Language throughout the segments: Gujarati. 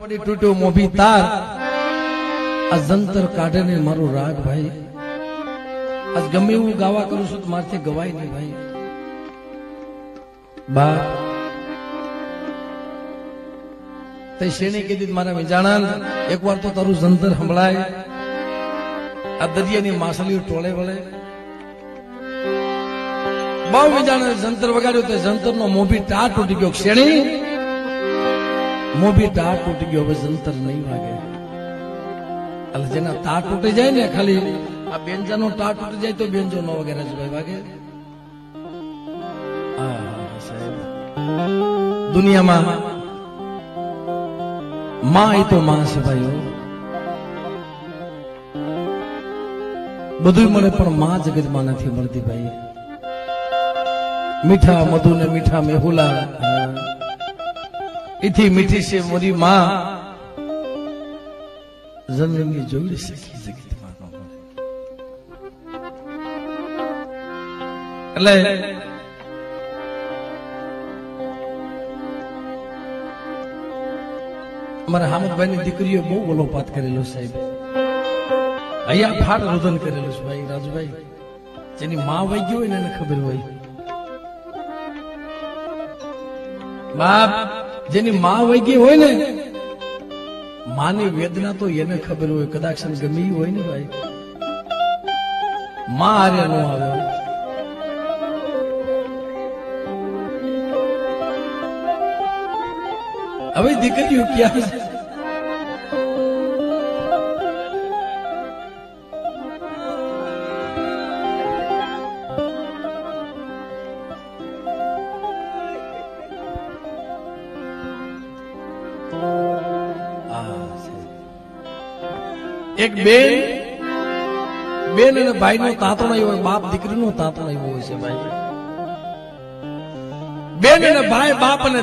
પડી તૂટ્યો મોભી તાર આ જંતર કાઢે ને મારું રાગ ભાઈ આજ ગમે એવું ગાવા કરું છું તો મારથી ગવાય નહીં ભાઈ બા તે શેણી કીધી મારા વિજાણા એકવાર તો તારું જંતર સંભળાય આ દરિયાની માછલીઓ ટોળે વળે બહુ વિજાણે જંતર વગાડ્યું તે જંતરનો મોભી ટાર તૂટી ગયો શેણી મોભી ટાર તૂટી ગયો હવે જંતર નહીં વાગે એટલે જેના તાર તૂટી જાય ને ખાલી આ બેંજાનો તાર તૂટી જાય તો બેંજો નો વગેરે જ વાગે દુનિયામાં માં એ તો માં છે ભાઈઓ બધું મળે પણ માં જગતમાં નથી મળતી ભાઈ મીઠા મધુ ને મીઠા મેહુલા એથી મીઠી છે મોરી માં જન્મની જોઈ શકી જગતમાં એટલે અમારા હામદભાઈ ની દીકરીઓ બહુ વલોપાત કરેલો સાહેબ અહીંયા ફાટ રોદન કરેલું છે ભાઈ રાજુભાઈ જેની માં વહી ગઈ હોય ને એને ખબર હોય બાપ જેની માં વહી ગઈ હોય ને માની વેદના તો એને ખબર હોય કદાચ ગમી હોય ને ભાઈ માં આર્યા નો આવે હવે દીકરીઓ ક્યાં છે એક બેન અને ભાઈ નો તાતો નહીં હોય બાપ દીકરી નો તાતો નહીં હોય છે ભાઈ બેન અને ભાઈ બાપ અને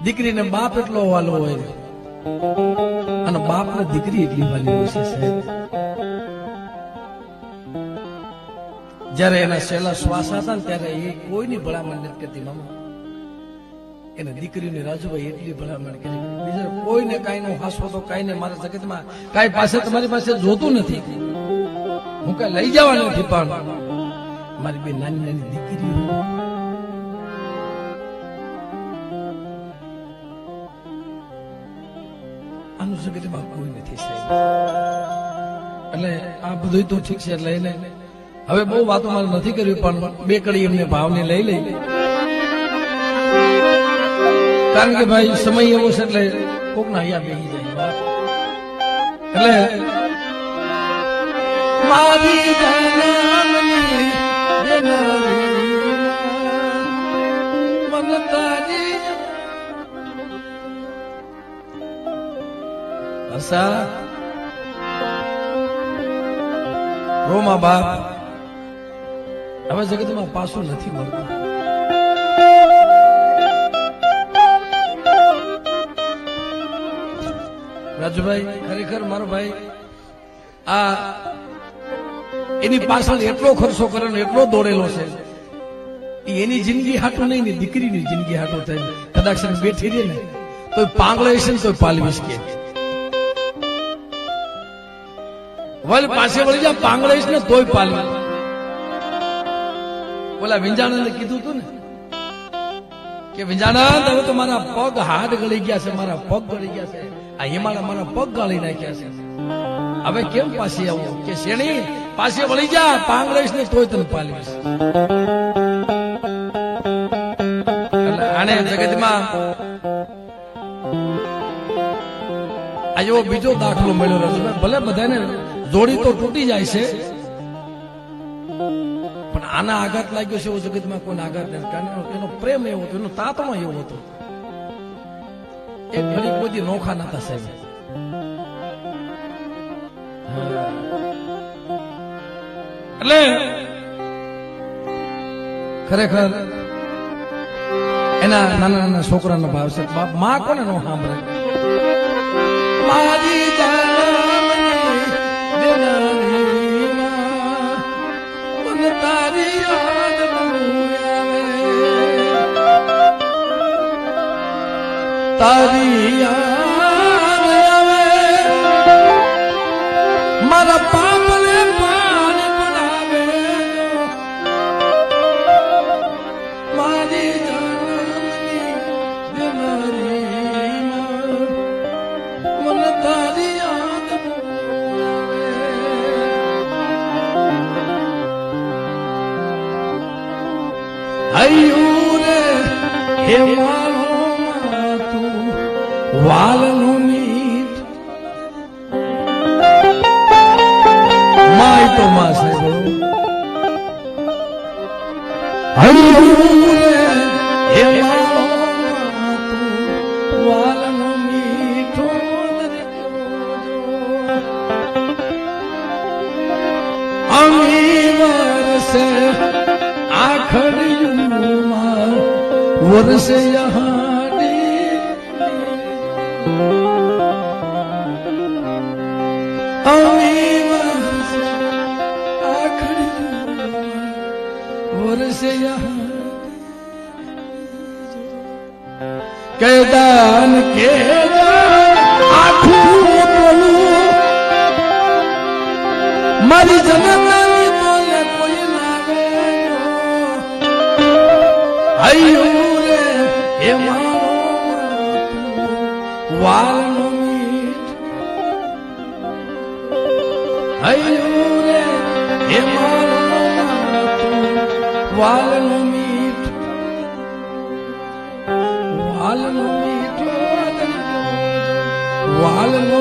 દીકરી ને બાપ એટલો વાલો હોય અને બાપ ને દીકરી એટલી વાલી હોય છે સાહેબ જયારે એના છેલ્લા શ્વાસ હતા ને ત્યારે એ કોઈની ભલામણ નથી કરતી મામા એને દીકરીની રાજુભાઈ એટલી ભલામણ કરી બીજા કોઈને કાંઈ નો હાસો તો કાંઈ ને મારા જગતમાં કાંઈ પાસે તમારી પાસે જોતું નથી હું કઈ લઈ જવા નથી પણ મારી બે નાની નાની દીકરીઓ આનું જગતમાં કોઈ નથી સાહેબ એટલે આ બધું તો ઠીક છે એટલે એને હવે બહુ વાતો મારે નથી કર્યું પણ બે કડી એમને ભાવને લઈ લઈ કારણ કે ભાઈ સમય એવો છે એટલે કોક ના અહીંયા બેસી જાય એટલે મારી મન તારી હસા રોમા બાપ હવે જગતમાં પાછું નથી મળતું રાજુભાઈ ખરેખર મારો ભાઈ આ એની પાછળ એટલો ખર્ચો કરે ને એટલો દોડેલો છે એની જિંદગી હાટું નહીં ને દીકરીની જિંદગી હાટું થાય કદાચ બેઠી રહે ને તો પાંગળે છે ને તો પાલવીશ કે વલ પાસે વળી જા પાંગળે ને તોય પાલવી બોલા વિંજાણંદે કીધું તું ને કે વિંજાણંદ હવે તો મારા પગ હાથ ગળી ગયા છે મારા પગ ગળી ગયા છે આ હિમાલય મારા પગ ગાળી નાખ્યા છે હવે કેમ પાછી આવું કે શેણી પાસે વળી જા પાંગળેશ ને તોય તને પાલવીશ એટલે આને જગતમાં આ જેવો બીજો દાખલો મળ્યો રહ્યો ભલે બધાને જોડી તો તૂટી જાય છે પણ આના આઘાત લાગ્યો છે એવો જગતમાં કોઈ આઘાત નથી કારણ એનો પ્રેમ એવો હતો એનો તાતણો એવો હતો એક ઘડી કોઈ નોખા નતા સાહેબ એટલે ખરેખર એના નાના નાના છોકરાનો ભાવ છે બાપ માં કોને નો સાંભળે મારી તારી યાદ તારી યાદ આવે મારા પાપને પાણી પડાવે મારી જન્મની દિનરીમાં મને તારી યાદ હૈયું રે હે મારો માતું વાલનું મીઠ માય તો માં સાહેબ હૈયું રે હે મારો માતું વાલનું મીઠો અમી વરસે આખડિયુમાં વરસે યહાડી અમી વરસે આખડિયુમાં વરસે યહાડી કેદાન કે આખું બોલું મારી જનતાની બોલે કોઈ લાગે હૈયું રે હે મારો વાલનો મીઠ હૈયું રે હે મારો વાલનો મીઠ વાલનો મીઠ વાલનો